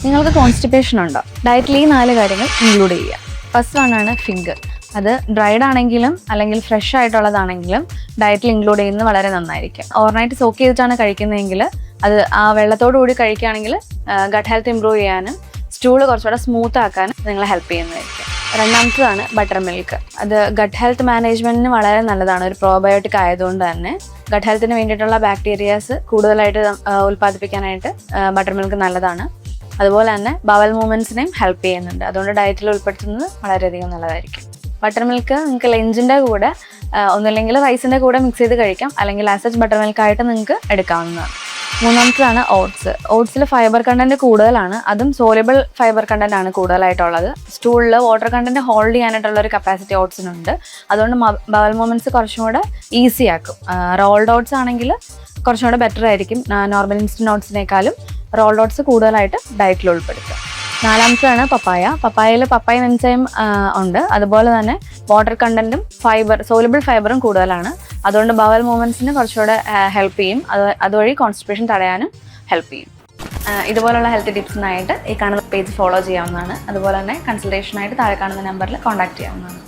നിങ്ങൾക്ക് കോൺസ്റ്റിപ്പേഷൻ ഉണ്ടോ? ഡയറ്റിൽ ഈ 4 കാര്യങ്ങൾ ഇൻക്ലൂഡ് ചെയ്യുക. ഫസ്റ്റ് വണ്ണാണ് ഫിംഗർ. അത് ഡ്രൈഡ് ആണെങ്കിലും അല്ലെങ്കിൽ ഫ്രഷ് ആയിട്ടുള്ളതാണെങ്കിലും ഡയറ്റിൽ ഇൻക്ലൂഡ് ചെയ്യുന്നത് വളരെ നന്നായിരിക്കും. ഓവർനൈറ്റ് സോക്ക് ചെയ്തിട്ടാണ് കഴിക്കുന്നതെങ്കിൽ അത് ആ വെള്ളത്തോടു കൂടി കഴിക്കുകയാണെങ്കിൽ ഗട്ട് ഹെൽത്ത് ഇമ്പ്രൂവ് ചെയ്യാനും സ്റ്റൂള് കുറച്ചുകൂടെ സ്മൂത്ത് ആക്കാനും നിങ്ങളെ ഹെൽപ്പ് ചെയ്യുന്നതായിരിക്കും. രണ്ടാമത്തതാണ് ബട്ടർ മിൽക്ക്. അത് ഗട്ട് ഹെൽത്ത് മാനേജ്മെൻറ്റിന് വളരെ നല്ലതാണ്. ഒരു പ്രോബയോട്ടിക് ആയതുകൊണ്ട് തന്നെ ഗട്ട് ഹെൽത്തിന് വേണ്ടിയിട്ടുള്ള ബാക്ടീരിയാസ് കൂടുതലായിട്ട് ഉൽപ്പാദിപ്പിക്കാനായിട്ട് ബട്ടർ മിൽക്ക് നല്ലതാണ്. അതുപോലെ തന്നെ ബവൽ മൂവ്മെൻറ്റ്സിനെയും ഹെൽപ്പ് ചെയ്യുന്നുണ്ട്. അതുകൊണ്ട് ഡയറ്റിൽ ഉൾപ്പെടുത്തുന്നത് വളരെയധികം നല്ലതായിരിക്കും. ബട്ടർ മിൽക്ക് നിങ്ങൾക്ക് ലഞ്ചിൻ്റെ കൂടെ ഒന്നുമില്ലെങ്കിൽ റൈസിൻ്റെ കൂടെ മിക്സ് ചെയ്ത് കഴിക്കാം, അല്ലെങ്കിൽ ആസച്ച് ബട്ടർ മിൽക്കായിട്ട് നിങ്ങൾക്ക് എടുക്കാവുന്നതാണ്. മൂന്നാമത്തതാണ് ഓട്സ്. ഓട്സിൽ ഫൈബർ കണ്ടൻറ്റ് കൂടുതലാണ്. അതും സോലബിൾ ഫൈബർ കണ്ടൻ്റ് ആണ് കൂടുതലായിട്ടുള്ളത്. സ്റ്റൂളിൽ വാട്ടർ കണ്ടൻറ്റ് ഹോൾഡ് ചെയ്യാനായിട്ടുള്ള ഒരു കപ്പാസിറ്റി ഓട്സിനുണ്ട്. അതുകൊണ്ട് ബവൽ മൂവ്മെൻറ്റ്സ് കുറച്ചും കൂടെ ഈസി ആക്കും. റോൾഡ് ഓട്സ് ആണെങ്കിൽ കുറച്ചും കൂടെ ബെറ്റർ ആയിരിക്കും. നോർമൽ ഇൻസ്റ്റൻറ്റ് ഓട്സിനേക്കാളും റോൾഡ് ഓട്സ് കൂടുതലായിട്ട് ഡയറ്റിൽ ഉൾപ്പെടുത്തുക. നാലാമത്തതാണ് പപ്പായ. പപ്പായയിൽ പപ്പായ എൻസൈം ഉണ്ട്. അതുപോലെ തന്നെ വാട്ടർ കണ്ടൻറ്റും സോലബിൾ ഫൈബറും കൂടുതലാണ്. അതുകൊണ്ട് ബവൽ മൂവ്മെൻറ്റ്സിന് കുറച്ചുകൂടെ ഹെൽപ്പ് ചെയ്യും. അതുവഴി കോൺസ്റ്റിപ്പേഷൻ തടയാനും ഹെൽപ്പ് ചെയ്യും. ഇതുപോലുള്ള ഹെൽത്ത് ടിപ്സിനായിട്ട് ഈ കാണുന്ന പേജ് ഫോളോ ചെയ്യാവുന്നതാണ്. അതുപോലെ തന്നെ കൺസൾട്ടേഷനായിട്ട് താഴെ കാണുന്ന നമ്പറിൽ കോൺടാക്ട് ചെയ്യാവുന്നതാണ്.